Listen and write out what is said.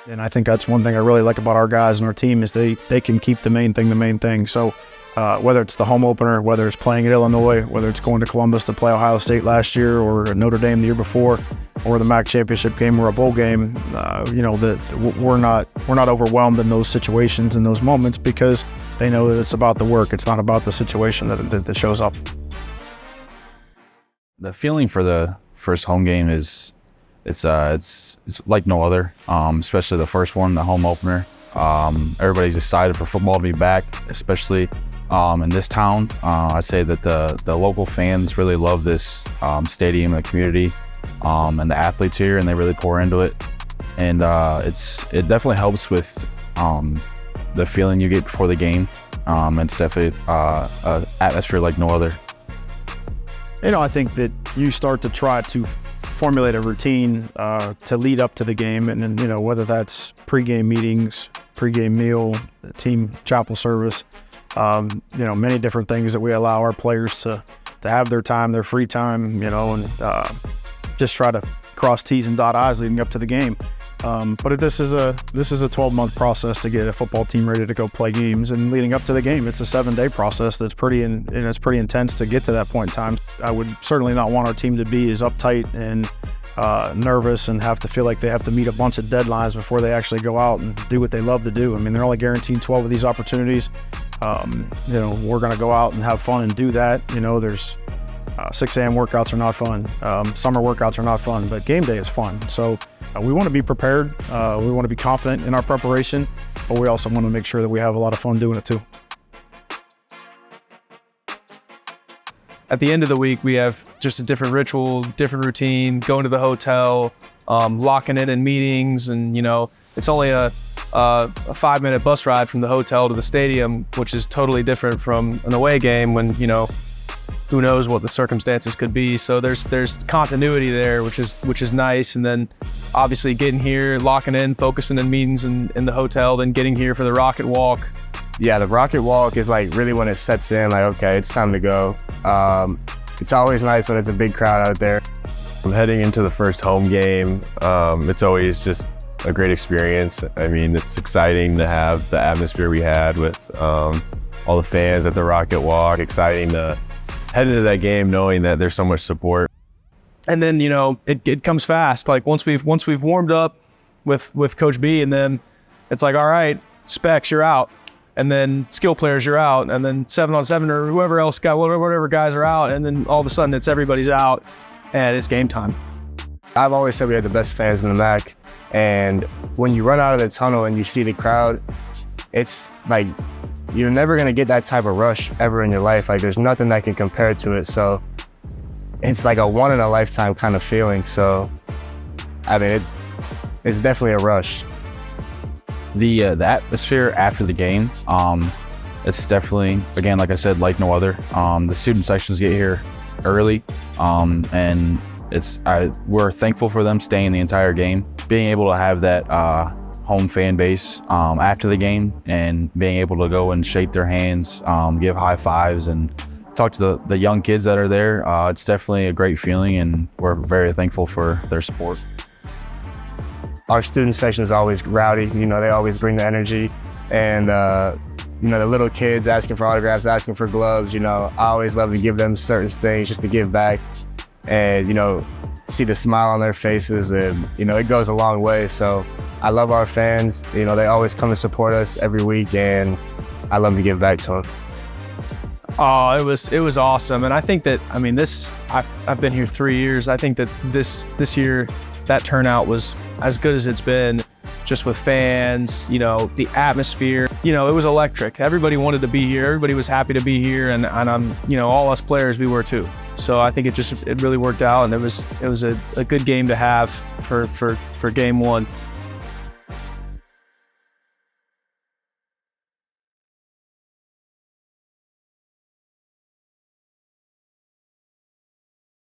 And I think that's one thing I really like about our guys and our team is they can keep the main thing. So whether it's the home opener, whether it's playing at Illinois, whether it's going to Columbus to play Ohio State last year or Notre Dame the year before, or the MAC championship game or a bowl game, we're not overwhelmed in those situations, in those moments, because they know that it's about the work. It's not about the situation that shows up. The feeling for the first home game is it's like no other, especially the first one, the home opener. Everybody's excited for football to be back, especially in this town. I say that the local fans really love this stadium and the community, and the athletes here, and they really pour into it. And it definitely helps with the feeling you get before the game. It's definitely an atmosphere like no other. I think that you start to try to formulate a routine to lead up to the game, and then, whether that's pregame meetings, pregame meal, team chapel service, many different things that we allow our players to have their time, their free time, and just try to cross T's and dot I's leading up to the game. But this is a 12-month process to get a football team ready to go play games, and leading up to the game, it's a 7-day process that's pretty intense to get to that point in time. I would certainly not want our team to be as uptight and nervous and have to feel like they have to meet a bunch of deadlines before they actually go out and do what they love to do. I mean, they're only guaranteed 12 of these opportunities. We're going to go out and have fun and do that. There's 6 a.m. workouts are not fun. Summer workouts are not fun, but game day is fun. So we want to be prepared. We want to be confident in our preparation, but we also want to make sure that we have a lot of fun doing it too. At the end of the week, we have just a different ritual, different routine, going to the hotel, locking in meetings, and it's only a 5-minute bus ride from the hotel to the stadium, which is totally different from an away game when who knows what the circumstances could be. So there's continuity there, which is nice. And then obviously getting here, locking in, focusing in meetings in the hotel, then getting here for the Rocket Walk. Yeah, the Rocket Walk is like really when it sets in, like, okay, it's time to go. It's always nice when it's a big crowd out there. I'm heading into the first home game. It's always just a great experience. I mean, it's exciting to have the atmosphere we had with all the fans at the Rocket Walk. Exciting to head into that game knowing that there's so much support. And then, it comes fast. Like once we've warmed up with Coach B, and then it's like, all right, specs, you're out. And then skill players, you're out. And then 7-on-7 or whoever else whatever guys are out. And then all of a sudden everybody's out and it's game time. I've always said we had the best fans in the MAC. And when you run out of the tunnel and you see the crowd, it's like, you're never gonna get that type of rush ever in your life. Like there's nothing that can compare to it. So it's like a one-in-a-lifetime kind of feeling. So, I mean, it's definitely a rush. The atmosphere after the game, it's definitely, again, like I said, like no other. The student sections get here early, and we're thankful for them staying the entire game. Being able to have that home fan base after the game, and being able to go and shake their hands, give high fives, and talk to the young kids that are there. It's definitely a great feeling, and we're very thankful for their support. Our student section is always rowdy. They always bring the energy, and the little kids asking for autographs, asking for gloves. I always love to give them certain things just to give back, and see the smile on their faces, and it goes a long way. So I love our fans. They always come to support us every week, and I love to give back to them. Oh, it was awesome. And I think that, I've been here 3 years. I think that this year, that turnout was as good as it's been, just with fans, the atmosphere. It was electric. Everybody wanted to be here. Everybody was happy to be here. And all us players, we were too. So I think it really worked out. And it was a good game to have for game one.